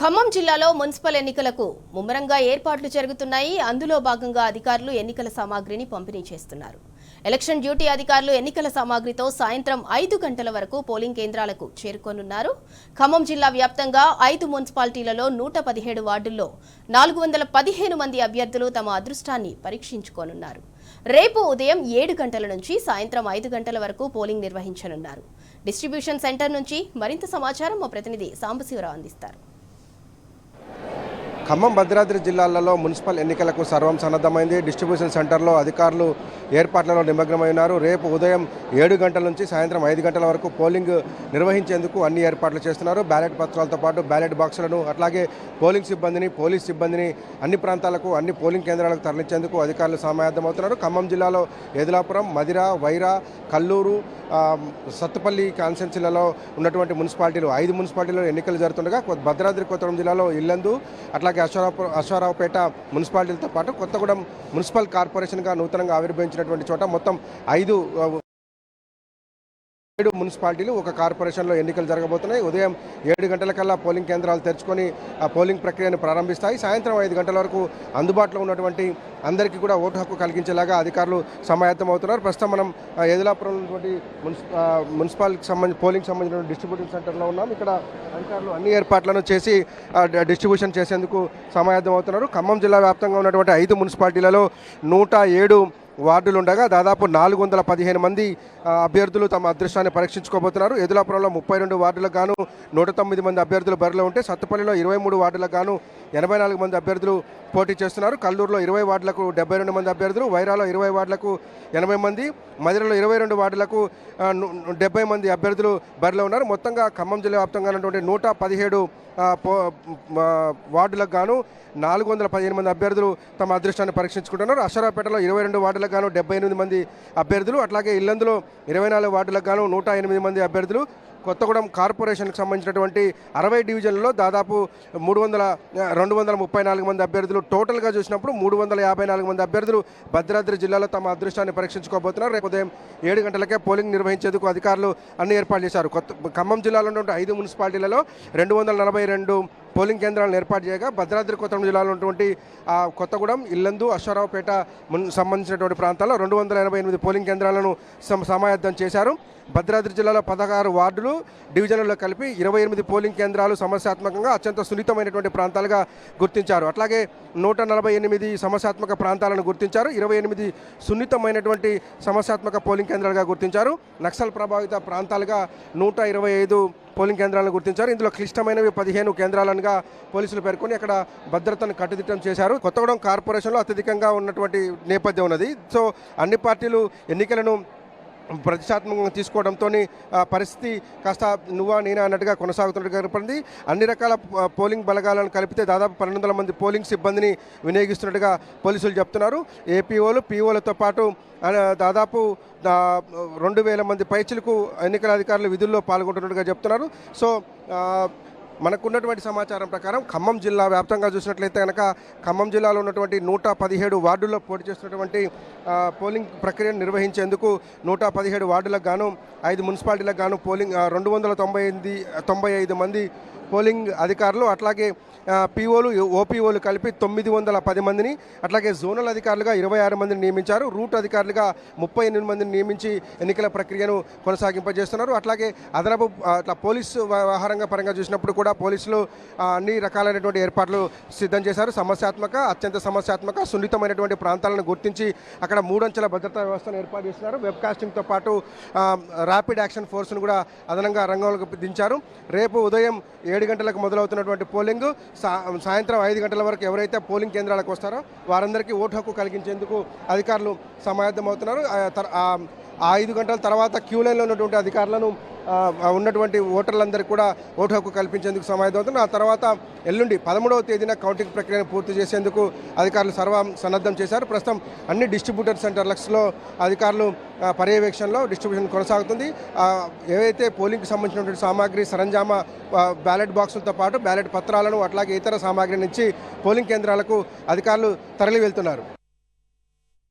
ఖమ్మం జిల్లాలో మున్సిపల్ ఎన్నికలకు ముమ్మరంగా ఏర్పాట్లు జరుగుతున్నాయి. అందులో భాగంగా అధికారులు ఎన్నికల సామాగ్రిని పంపిణీ చేస్తున్నారు. ఎలక్షన్ డ్యూటీ అధికారులు ఎన్నికల సామాగ్రితో సాయంత్రం 5 గంటల వరకు పోలింగ్ కేంద్రాలకు చేరుకోనున్నారు. ఖమ్మం జిల్లా వ్యాప్తంగా 5 మున్సిపాలిటీలలో 117 వార్డుల్లో 415 మంది అభ్యర్థులు తమ అదృష్టాన్ని పరీక్షించుకోనున్నారు. రేపు ఉదయం 7 గంటల నుంచి సాయంత్రం 5 గంటల వరకు పోలింగ్ నిర్వహించనున్నారు. డిస్ట్రిబ్యూషన్ సెంటర్ నుంచి మరింత సమాచారం మా ప్రతినిధి సాంబశివరావు అందిస్తారు. ఖమ్మం భద్రాద్రి జిల్లాలలో మున్సిపల్ ఎన్నికలకు సర్వం సన్నద్ధమైంది. డిస్ట్రిబ్యూషన్ సెంటర్లో అధికారులు ఏర్పాట్లలో నిమగ్నమై ఉన్నారు. రేపు ఉదయం 7 గంటల నుంచి సాయంత్రం 5 గంటల వరకు పోలింగ్ నిర్వహించేందుకు అన్ని ఏర్పాట్లు చేస్తున్నారు. బ్యాలెట్ పత్రాలతో పాటు బ్యాలెట్ బాక్సులను అట్లాగే పోలింగ్ సిబ్బందిని పోలీస్ సిబ్బందిని అన్ని ప్రాంతాలకు అన్ని పోలింగ్ కేంద్రాలకు తరలించేందుకు అధికారులు సమాయత్తమవుతున్నారు. ఖమ్మం జిల్లాలో ఏదులాపురం, మదిర, వైరా, కల్లూరు, సత్తుపల్లి కాన్స్టిట్యున్సీలలో ఉన్నటువంటి మున్సిపాలిటీలు 5 మున్సిపాలిటీలో ఎన్నికలు జరుగుతుండగా భద్రాద్రి కొత్తగూడెం జిల్లాలో ఇల్లందు అట్లాగే అశ్వారావుపేట మున్సిపాలిటీలతో పాటు కొత్తగూడెం మున్సిపల్ కార్పొరేషన్గా నూతనంగా ఆవిర్భవించినటువంటి చోట మొత్తం 7 మున్సిపాలిటీలు ఒక కార్పొరేషన్లో ఎన్నికలు జరగబోతున్నాయి. ఉదయం 7 గంటలకల్లా పోలింగ్ కేంద్రాలు తెరుచుకొని ఆ పోలింగ్ ప్రక్రియను ప్రారంభిస్తాయి. సాయంత్రం 5 గంటల వరకు అందుబాటులో ఉన్నటువంటి అందరికీ కూడా ఓటు హక్కు కలిగించేలాగా అధికారులు సమాయత్తమవుతున్నారు. ప్రస్తుతం మనం ఏదులాపురం ఉన్నటువంటి మున్సిపాలిటీకి సంబంధించి పోలింగ్ సంబంధించిన డిస్ట్రిబ్యూషన్ సెంటర్లో ఉన్నాం. ఇక్కడ అధికారులు అన్ని ఏర్పాట్లను చేసి డిస్ట్రిబ్యూషన్ చేసేందుకు సమాయత్తమవుతున్నారు. ఖమ్మం జిల్లా వ్యాప్తంగా ఉన్నటువంటి 5 మున్సిపాలిటీలలో 107 వార్డులు ఉండగా దాదాపు 415 మంది అభ్యర్థులు తమ అదృష్టాన్ని పరీక్షించుకోబోతున్నారు. ఏదులాపురంలో 32 వార్డులకు గాను 109 మంది అభ్యర్థులు బరిలో ఉంటే సత్తుపల్లిలో 23 వార్డులకు గాను 84 మంది అభ్యర్థులు పోటీ చేస్తున్నారు. కల్లూరులో 20 వార్డులకు 72 మంది అభ్యర్థులు, వైరాలో 20 వార్డులకు 80 మంది, మదిరలో 22 వార్డులకు 70 మంది అభ్యర్థులు బరిలో ఉన్నారు. మొత్తంగా ఖమ్మం జిల్లా వ్యాప్తంగా ఉన్నటువంటి 117 వార్డులకు గాను 415 మంది అభ్యర్థులు తమ అదృష్టాన్ని పరీక్షించుకుంటున్నారు. అశ్వరావుపేటలో 22 వార్డులకు గాను 78 మంది అభ్యర్థులు, అట్లాగే ఇల్లందులో 24 వార్డులకు గాను 108 మంది అభ్యర్థులు, కొత్తగూడెం కార్పొరేషన్కి సంబంధించినటువంటి 60 డివిజన్లలో దాదాపు 234 మంది అభ్యర్థులు, టోటల్గా చూసినప్పుడు 354 మంది అభ్యర్థులు భద్రాద్రి జిల్లాలో తమ అదృష్టాన్ని పరీక్షించుకోబోతున్నారు. రేపు ఉదయం 7 గంటలకే పోలింగ్ నిర్వహించేందుకు అధికారులు అన్ని ఏర్పాట్లు చేశారు. ఖమ్మం జిల్లాలో ఉన్నటువంటి 5 మున్సిపాలిటీలలో 242 పోలింగ్ కేంద్రాలను ఏర్పాటు చేయగా భద్రాద్రి కొత్తగూడెం జిల్లాలో ఉన్నటువంటి కొత్తగూడెం, ఇల్లందు, అశ్వారావుపేట సంబంధించినటువంటి ప్రాంతాల్లో 288 పోలింగ్ కేంద్రాలను సమాయత్తం చేశారు. భద్రాద్రి జిల్లాలో 16 వార్డులు డివిజన్లలో కలిపి 28 పోలింగ్ కేంద్రాలు సమస్యాత్మకంగా అత్యంత సున్నితమైనటువంటి ప్రాంతాలుగా గుర్తించారు. అట్లాగే 148 సమస్యాత్మక ప్రాంతాలను గుర్తించారు. 28 సున్నితమైనటువంటి సమస్యాత్మక పోలింగ్ కేంద్రాలుగా గుర్తించారు. నక్సల్ ప్రభావిత ప్రాంతాలుగా 125 పోలింగ్ కేంద్రాలను గుర్తించారు. ఇందులో క్లిష్టమైనవి 15 కేంద్రాలుగా పోలీసులు పేర్కొని అక్కడ భద్రతను కట్టుదిట్టం చేశారు. కొత్తగూడెం కార్పొరేషన్లో అత్యధికంగా ఉన్నటువంటి నేపథ్యం ఉన్నది. సో అన్ని పార్టీలు ఎన్నికలను ప్రతిష్టాత్మకంగా తీసుకోవడంతో పరిస్థితి కాస్త నువ్వా నేనా అన్నట్టుగా కొనసాగుతున్నట్టు కనపడింది. అన్ని రకాల పోలింగ్ బలగాలను కలిపితే దాదాపు 1200 మంది పోలింగ్ సిబ్బందిని వినియోగిస్తున్నట్టుగా పోలీసులు చెప్తున్నారు. ఏపీఓలు, పీఓలతో పాటు దాదాపు 2000 మంది పైచిలకు ఎన్నికల అధికారులు విధుల్లో పాల్గొంటున్నట్టుగా చెప్తున్నారు. సో మనకున్నటువంటి సమాచారం ప్రకారం ఖమ్మం జిల్లా వ్యాప్తంగా చూసినట్లయితే కనుక ఖమ్మం జిల్లాలో ఉన్నటువంటి 117 వార్డుల్లో పోటీ చేస్తున్నటువంటి పోలింగ్ ప్రక్రియను నిర్వహించేందుకు 117 వార్డులకు గాను 5 మున్సిపాలిటీలకు గాను పోలింగ్ 295 మంది పోలింగ్ అధికారులు, అట్లాగే పీఓలు, ఓపీఓలు కలిపి 910 మందిని, అట్లాగే జోనల్ అధికారులుగా 26 మందిని నియమించారు. రూట్ అధికారులుగా 38 మందిని నియమించి ఎన్నికల ప్రక్రియను కొనసాగింపజేస్తున్నారు. అట్లాగే అదనపు పోలీసు వ్యవహారంగా పరంగా చూసినప్పుడు కూడా పోలీసులు అన్ని రకాలైనటువంటి ఏర్పాట్లు సిద్ధం చేశారు. అత్యంత సమస్యాత్మక సున్నితమైనటువంటి ప్రాంతాలను గుర్తించి అక్కడ 3 అంచెల భద్రతా వ్యవస్థను ఏర్పాటు చేస్తున్నారు. వెబ్ కాస్టింగ్తో పాటు ర్యాపిడ్ యాక్షన్ ఫోర్స్ను కూడా అదనంగా రంగంలోకి దించారు. రేపు ఉదయం 7 గంటలకు మొదలవుతున్నటువంటి పోలింగ్ సాయంత్రం 5 గంటల వరకు ఎవరైతే పోలింగ్ కేంద్రాలకు వస్తారో వారందరికీ ఓటు హక్కు కలిగించేందుకు అధికారులు సమాయత్తమవుతున్నారు. 5 గంటల తర్వాత క్యూ లైన్లో ఉన్నటువంటి అధికారులను ఉన్నటువంటి ఓటర్లందరికీ కూడా ఓటు హక్కు కల్పించేందుకు సమాయత్తమవుతున్నారు. ఆ తర్వాత ఎల్లుండి 13వ తేదీన కౌంటింగ్ ప్రక్రియను పూర్తి చేసేందుకు అధికారులు సన్నద్ధం చేశారు. ప్రస్తుతం అన్ని డిస్ట్రిబ్యూటర్ సెంటర్లలో అధికారులు పర్యవేక్షణలో డిస్ట్రిబ్యూషన్ కొనసాగుతుంది. ఏవైతే పోలింగ్కి సంబంధించినటువంటి సామాగ్రి, సరంజామా, బ్యాలెట్ బాక్సులతో పాటు బ్యాలెట్ పత్రాలను అట్లాగే ఇతర సామాగ్రి నుంచి పోలింగ్ కేంద్రాలకు అధికారులు తరలి వెళ్తున్నారు.